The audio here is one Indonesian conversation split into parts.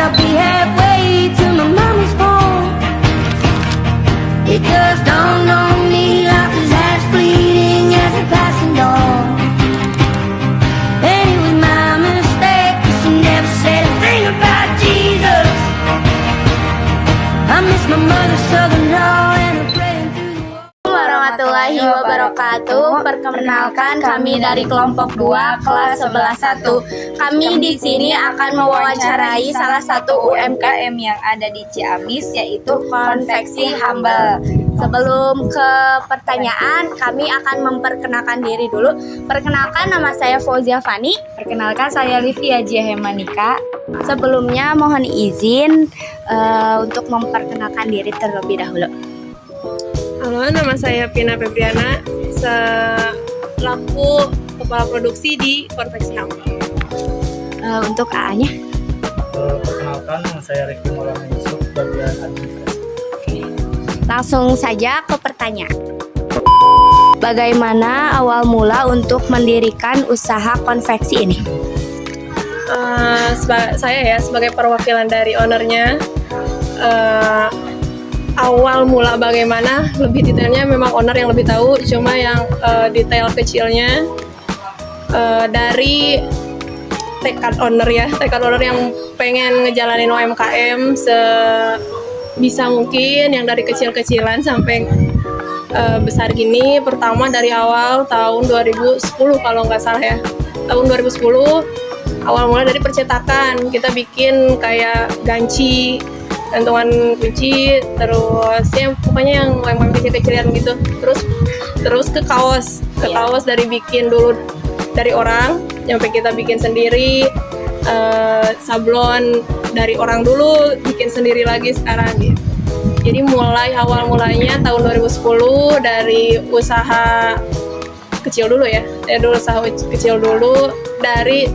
I'll be halfway to my mama's home. It just dawned on me like his eyes fleeting as a passing dawn. And it was my mistake, 'cause she never said a thing about Jesus. I miss my mother's southern drawl and her praying through the wall. Warahmatullahi wabarakatuh. Perkenalkan, kami dari kelompok 2 kelas 11-1. Kami di sini akan mewawancarai salah satu UMKM yang ada di Ciamis, yaitu Konveksi Humble. Sebelum ke pertanyaan, kami akan memperkenalkan diri dulu. Perkenalkan, nama saya Fauzia Fani. Perkenalkan, saya Livia Jahemanika. Sebelumnya mohon izin untuk memperkenalkan diri terlebih dahulu. Halo, nama saya Pina Febriana, selaku kepala produksi di Konveksi Humble. Untuk AA-nya? Perkenalkan, nama saya Rifki Maulana Yusuf, bagian administrasi. Langsung saja ke pertanyaan. Bagaimana awal mula untuk mendirikan usaha konveksi ini? Saya sebagai perwakilan dari ownernya, awal mula bagaimana, lebih detailnya memang owner yang lebih tahu, cuma yang detail kecilnya dari tekad owner yang pengen ngejalanin UMKM sebisa mungkin, yang dari kecil-kecilan sampai besar gini. Pertama dari awal tahun 2010 kalau nggak salah ya, tahun 2010 awal mula dari percetakan. Kita bikin kayak ganci, gantungan kunci, terus ya pokoknya yang UMKM kecil-kecilan gitu. Terus ke kaos, dari bikin dulu dari orang sampai kita bikin sendiri, sablon dari orang dulu bikin sendiri lagi sekarang gitu. Jadi awal mulanya tahun 2010 dari usaha kecil dulu dari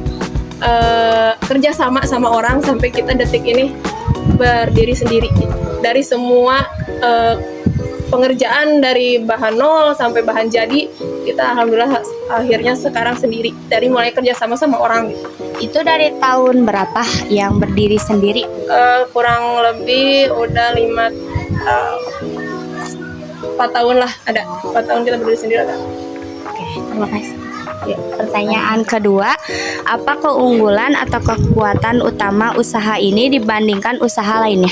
kerja sama orang sampai kita detik ini berdiri sendiri gitu. Dari semua pengerjaan dari bahan nol sampai bahan jadi, kita alhamdulillah akhirnya sekarang sendiri, dari mulai kerja sama orang gitu. Itu dari tahun berapa yang berdiri sendiri? Kurang lebih udah 4 tahun lah, ada 4 tahun kita berdiri sendiri ada. Oke, terima kasih. Ya, pertanyaan kedua, apa keunggulan atau kekuatan utama usaha ini dibandingkan usaha lainnya?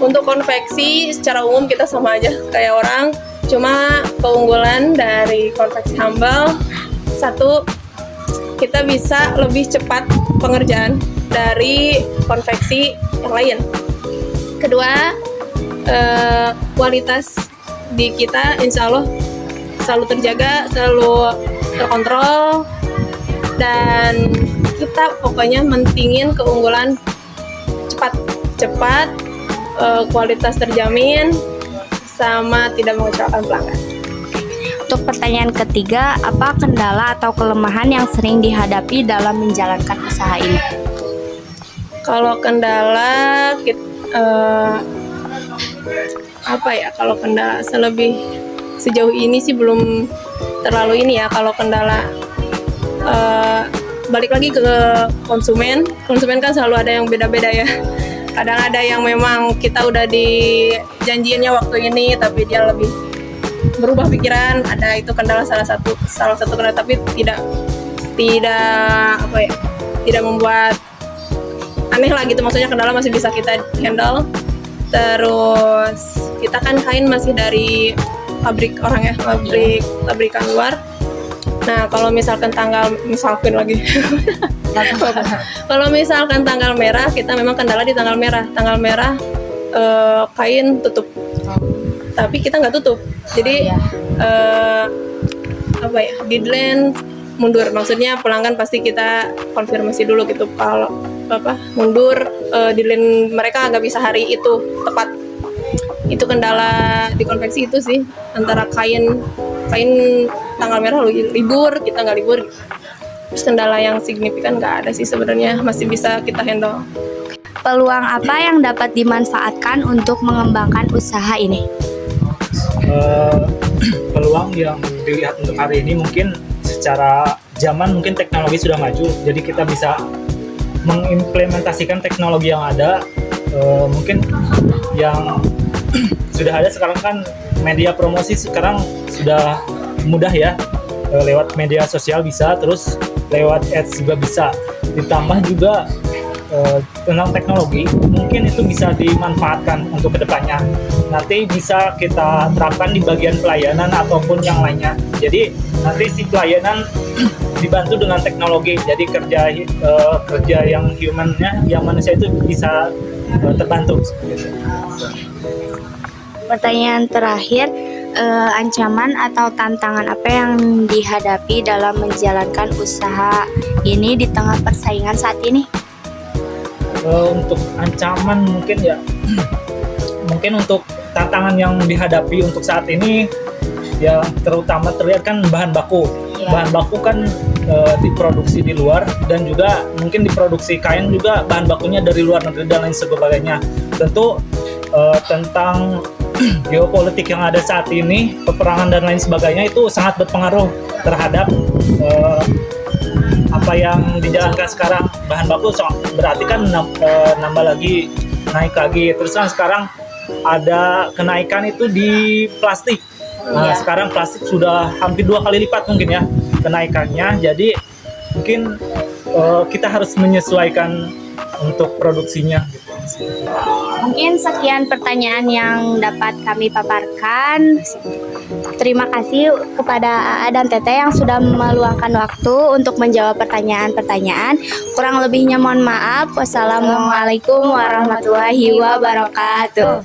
Untuk konveksi secara umum kita sama aja kayak orang, cuma keunggulan dari Konveksi Humble, satu, kita bisa lebih cepat pengerjaan dari konveksi yang lain. Kedua, kualitas di kita insya Allah selalu terjaga, selalu terkontrol, dan kita pokoknya mentingin keunggulan cepat, kualitas terjamin, sama tidak mengecewakan pelanggan. Untuk pertanyaan ketiga, apa kendala atau kelemahan yang sering dihadapi dalam menjalankan usaha ini? Kalau kendala, kalau kendala sejauh ini sih belum terlalu ini ya. Kalau kendala, balik lagi ke konsumen kan selalu ada yang beda-beda ya. Kadang ada yang memang kita udah dijanjiinnya waktu ini tapi dia lebih berubah pikiran, ada itu kendala salah satu kendala, tapi tidak membuat aneh lah gitu, maksudnya kendala masih bisa kita handle. Terus kita kan kain masih dari pabrik orang ya, pabrikan luar. Nah kalau misalkan kalau misalkan tanggal merah, kita memang kendala di tanggal merah kain tutup, tapi kita nggak tutup, jadi deadline mundur, maksudnya pelanggan pasti kita konfirmasi dulu gitu, kalau mundur, deadline mereka nggak bisa hari itu tepat. Itu kendala di konveksi itu sih, antara kain tanggal merah libur, kita nggak libur. Terus kendala yang signifikan nggak ada sih sebenarnya, masih bisa kita handle. Peluang apa yang dapat dimanfaatkan untuk mengembangkan usaha ini? Peluang yang dilihat untuk hari ini mungkin secara zaman mungkin teknologi sudah maju, jadi kita bisa mengimplementasikan teknologi yang ada. Mungkin yang sudah ada sekarang kan media promosi sekarang sudah mudah ya, lewat media sosial bisa, terus lewat ads juga bisa, ditambah juga tentang teknologi mungkin itu bisa dimanfaatkan untuk kedepannya, nanti bisa kita terapkan di bagian pelayanan ataupun yang lainnya. Jadi nanti si pelayanan dibantu dengan teknologi, jadi kerja yang humannya, yang manusia itu bisa terbantu. Pertanyaan terakhir, ancaman atau tantangan apa yang dihadapi dalam menjalankan usaha ini di tengah persaingan saat ini? Untuk ancaman mungkin ya, mungkin untuk tantangan yang dihadapi untuk saat ini ya terutama terlihat kan bahan baku. Bahan baku kan diproduksi di luar, dan juga mungkin diproduksi kain juga bahan bakunya dari luar negeri dan lain sebagainya. Tentu tentang geopolitik yang ada saat ini, peperangan dan lain sebagainya itu sangat berpengaruh terhadap apa yang dijalankan sekarang. Bahan baku berarti kan nambah lagi, naik lagi. Terus kan sekarang ada kenaikan itu di plastik. Nah, sekarang plastik sudah hampir 2 kali lipat mungkin ya kenaikannya. Jadi mungkin kita harus menyesuaikan untuk produksinya. Mungkin sekian pertanyaan yang dapat kami paparkan. Terima kasih kepada AA dan Teteh yang sudah meluangkan waktu untuk menjawab pertanyaan-pertanyaan. Kurang lebihnya mohon maaf. Wassalamualaikum warahmatullahi wabarakatuh.